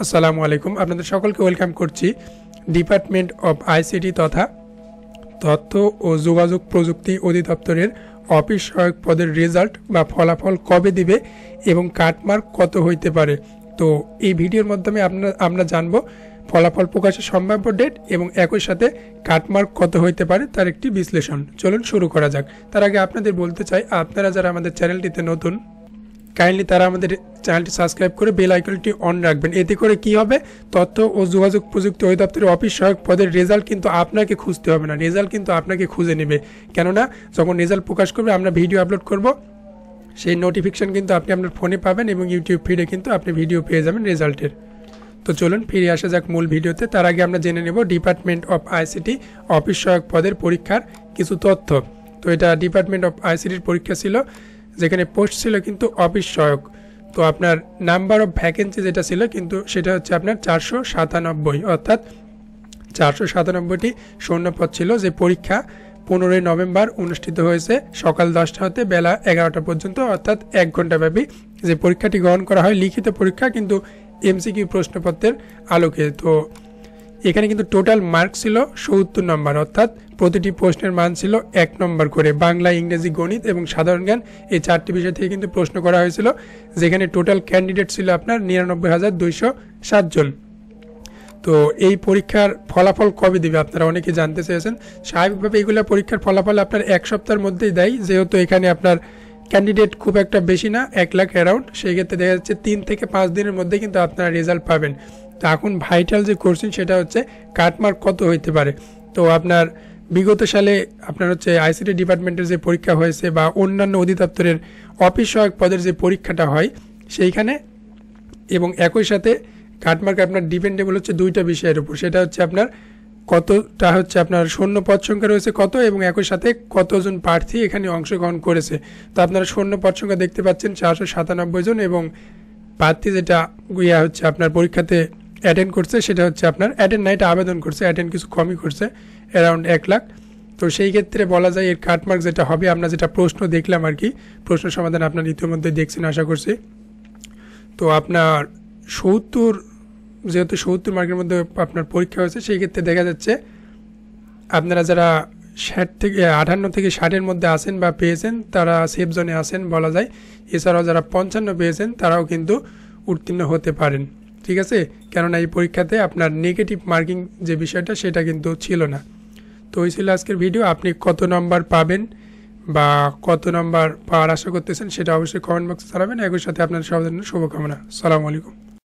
আসসালামু আলাইকুম। আপনাদের সকলকে ওয়েলকাম করছি ডিপার্টমেন্ট অফ আইসিটি তথা তথ্য ও যোগাযোগ প্রযুক্তি অধিদপ্তরের অফিস সহায়ক পদের রেজাল্ট বা ফলাফল কবে দিবে এবং কাটমার্ক কত হইতে পারে। তো এই ভিডিওর মাধ্যমে আমরা জানব ফলাফল প্রকাশের সম্ভাব্য ডেট এবং একই সাথে কাটমার্ক কত হইতে পারে তার একটি বিশ্লেষণ। চলুন শুরু করা যাক। তার আগে আপনাদের বলতে চাই, আপনারা যারা আমাদের চ্যানেলটিতে নতুন, কাইন্ডলি তারা আমাদের চ্যানেলটি সাবস্ক্রাইব করে বেল আইকনটি অন রাখবেন। এতে করে কি হবে, তথ্য ও যোগাযোগ প্রযুক্তি অধিদপ্তরের অফিস সহায়ক পদের রেজাল্ট কিন্তু আপনাকে খুঁজতে হবে না, রেজাল্ট কিন্তু আপনাকে খুঁজে নেবে। কেননা যখন রেজাল্ট প্রকাশ করবে, আমরা ভিডিও আপলোড করব, সেই নোটিফিকেশন কিন্তু আপনি আপনার ফোনে পাবেন এবং ইউটিউব ফিডে কিন্তু আপনি ভিডিও পেয়ে যাবেন রেজাল্টের। তো চলুন ফিরে আসা যাক মূল ভিডিওতে। তার আগে আমরা জেনে নেব ডিপার্টমেন্ট অফ আইসিটি অফিস সহায়ক পদের পরীক্ষার কিছু তথ্য। তো এটা ডিপার্টমেন্ট অফ আইসিটির পরীক্ষা ছিল, যেখানে পোস্ট ছিল কিন্তু অফিস সহায়ক। তো আপনার নাম্বার অফ ভ্যাকেন্সি যেটা ছিল কিন্তু সেটা হচ্ছে আপনার 497, অর্থাৎ 497টি শূন্যপদ ছিল। যে পরীক্ষা 15 নভেম্বর অনুষ্ঠিত হয়েছে সকাল 10টা হতে বেলা 11টা পর্যন্ত, অর্থাৎ 1 ঘন্টা ব্যাপী যে পরীক্ষাটি গ্রহণ করা হয়। লিখিত পরীক্ষা কিন্তু এমসিকিউ প্রশ্নপত্রের আলোকে। তো এখানে কিন্তু টোটাল মার্ক ছিল 70 নম্বর, অর্থাৎ প্রতিটি প্রশ্নের মান ছিল 1 নম্বর করে। বাংলা, ইংরেজি, গণিত এবং সাধারণ জ্ঞান এই 4টি বিষয় থেকে কিন্তু প্রশ্ন করা হয়েছিল, যেখানে টোটাল ক্যান্ডিডেট ছিল আপনার 99,207 জন। তো এই পরীক্ষার ফলাফল কবে দিবে আপনারা অনেকে জানতে চেয়েছেন। স্বাভাবিকভাবে এইগুলো পরীক্ষার ফলাফল আপনার 1 সপ্তাহের মধ্যেই দেয়, যেহেতু এখানে আপনার ক্যান্ডিডেট খুব একটা বেশি না, 1 লাখ অ্যারাউন্ড। সেই ক্ষেত্রে দেখা যাচ্ছে 3 থেকে 5 দিনের মধ্যে কিন্তু আপনারা রেজাল্ট পাবেন। তো এখন ভাইটাল যে কোশ্চেন সেটা হচ্ছে কাটমার্ক কত হইতে পারে। তো আপনার বিগত সালে আপনার হচ্ছে আইসিটি ডিপার্টমেন্টের যে পরীক্ষা হয়েছে বা অন্যান্য অধিদপ্তরের অফিস সহায়ক পদের যে পরীক্ষাটা হয় সেইখানে, এবং একই সাথে কাটমার্ক আপনার ডিপেন্ডেবল হচ্ছে 2টা বিষয়ের উপর। সেটা হচ্ছে আপনার কতটা হচ্ছে আপনার শূন্য পদ সংখ্যা রয়েছে কত, এবং একই সাথে কতজন প্রার্থী এখানে অংশগ্রহণ করেছে। তো আপনারা শূন্য পদ সংখ্যা দেখতে পাচ্ছেন 497 জন, এবং প্রার্থী যেটা হচ্ছে আপনার পরীক্ষাতে অ্যাটেন্ড করছে সেটা হচ্ছে আপনার অ্যাটেন্ড না, এটা আবেদন করছে, অ্যাটেন্ড কিছু কমই করছে, অ্যারাউন্ড 1 লাখ। তো সেই ক্ষেত্রে বলা যায় এর কাটমার্ক যেটা হবে, আমরা যেটা প্রশ্ন দেখলাম আর কি, প্রশ্ন সমাধান আপনার ইতিমধ্যে দেখছেন আশা করছি। তো আপনার 70, যেহেতু 70 মার্কের মধ্যে আপনার পরীক্ষা হয়েছে, সেই ক্ষেত্রে দেখা যাচ্ছে আপনারা যারা 58 থেকে 60-এর মধ্যে আসেন বা পেয়েছেন তারা সেফ জোনে আসেন বলা যায়। এছাড়াও যারা 55 পেয়েছেন তারাও কিন্তু উত্তীর্ণ হতে পারেন, ঠিক আছে। কেননা এই পরীক্ষাতে আপনার নেগেটিভ মার্কিং যে বিষয়টা সেটা কিন্তু ছিল না। তো ওই ছিল আজকের ভিডিও। আপনি কত নম্বর পাবেন বা কত নম্বর পাওয়ার আশা করতেছেন সেটা অবশ্যই কমেন্ট বক্সে জানাবেন। একই সাথে আপনার সবার জন্য শুভকামনা। আসসালামু আলাইকুম।